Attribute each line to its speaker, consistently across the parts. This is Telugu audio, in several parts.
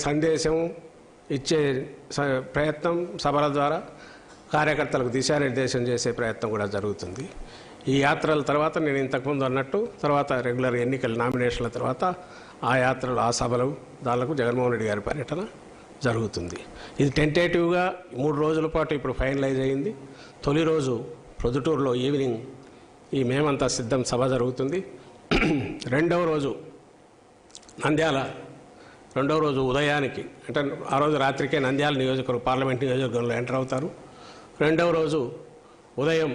Speaker 1: సందేశం ఇచ్చే ప్రయత్నం సభల ద్వారా కార్యకర్తలకు దిశానిర్దేశం చేసే ప్రయత్నం కూడా జరుగుతుంది. ఈ యాత్రల తర్వాత నేను ఇంతకుముందు అన్నట్టు తర్వాత రెగ్యులర్ ఎన్నికల నామినేషన్ల తర్వాత ఆ యాత్రలు ఆ సభలు దానికి జగన్మోహన్ రెడ్డి గారి పర్యటన జరుగుతుంది. ఇది టెంటేటివ్గా 3 రోజుల పాటు ఇప్పుడు ఫైనలైజ్ అయింది. తొలి రోజు ప్రొద్దుటూరులో ఈవినింగ్ ఈ మేమంతా సిద్ధం సభ జరుగుతుంది. రెండవ రోజు నంద్యాల, రెండవ రోజు ఉదయానికి అంటే ఆ రోజు రాత్రికే నంద్యాల నియోజకవర్గం పార్లమెంట్ నియోజకవర్గంలో ఎంటర్ అవుతారు. రెండవ రోజు ఉదయం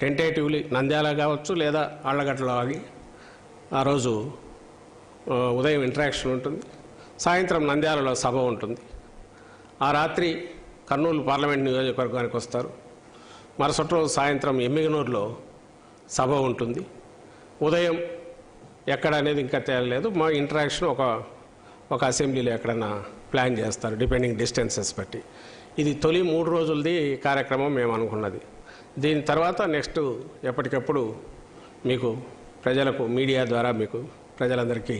Speaker 1: టెంటేటివ్లీ నంద్యాల కావచ్చు లేదా ఆళ్లగడ్డలో ఆగి ఆ రోజు ఉదయం ఇంటరాక్షన్ ఉంటుంది. సాయంత్రం నంద్యాలలో సభ ఉంటుంది. ఆ రాత్రి కర్నూలు పార్లమెంట్ నియోజకవర్గానికి వస్తారు. మరుసటి రోజు సాయంత్రం ఎమ్మిగనూరులో సభ ఉంటుంది. ఉదయం ఎక్కడ అనేది ఇంకా తేలలేదు. మా ఇంటరాక్షన్ ఒక అసెంబ్లీలో ఎక్కడన్నా ప్లాన్ చేస్తారు డిపెండింగ్ డిస్టెన్సెస్ బట్టి. ఇది తొలి 3 రోజులది కార్యక్రమం మేము అనుకున్నది. దీని తర్వాత నెక్స్ట్ ఎప్పటికప్పుడు మీకు ప్రజలకు మీడియా ద్వారా మీకు ప్రజలందరికీ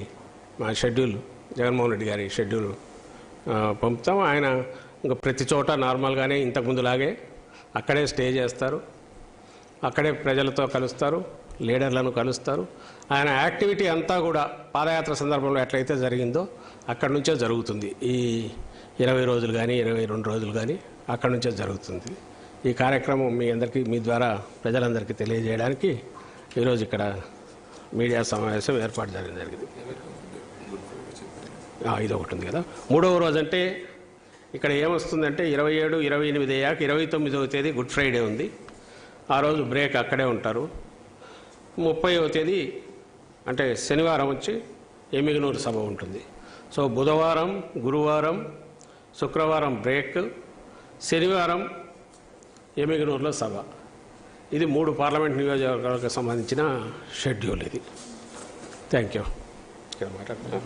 Speaker 1: మా షెడ్యూల్ జగన్మోహన్ రెడ్డి గారి షెడ్యూల్ పంపుతాం. ఆయన ఇంకా ప్రతి చోట నార్మల్గానే ఇంతకుముందులాగే అక్కడే స్టే చేస్తారు, అక్కడే ప్రజలతో కలుస్తారు, లీడర్లను కలుస్తారు. ఆయన యాక్టివిటీ అంతా కూడా పాదయాత్ర సందర్భంలో ఎట్లయితే జరిగిందో అక్కడి నుంచే జరుగుతుంది. ఈ 20 రోజులు కానీ 22 రోజులు కానీ అక్కడి నుంచే జరుగుతుంది. ఈ కార్యక్రమం మీ అందరికీ మీ ద్వారా ప్రజలందరికీ తెలియజేయడానికి ఈరోజు ఇక్కడ మీడియా సమావేశం ఏర్పాటు జరిగింది. ఇది ఒకటి ఉంది కదా. 3వ రోజు అంటే ఇక్కడ ఏమొస్తుందంటే 27, 28 అయ్యాక 29వ తేదీ గుడ్ ఫ్రైడే ఉంది. ఆ రోజు బ్రేక్ అక్కడే ఉంటారు. 30వ తేదీ అంటే శనివారం వచ్చి ఎమ్మిగనూరు సభ ఉంటుంది. సో బుధవారం, గురువారం, శుక్రవారం బ్రేక్, శనివారం ఎమ్మిగనూరులో సభ. ఇది 3 పార్లమెంట్ నియోజకవర్గాలకు సంబంధించిన షెడ్యూల్ ఇది. Thank you. ఇక్కడ మాట్లాడుతున్నాను.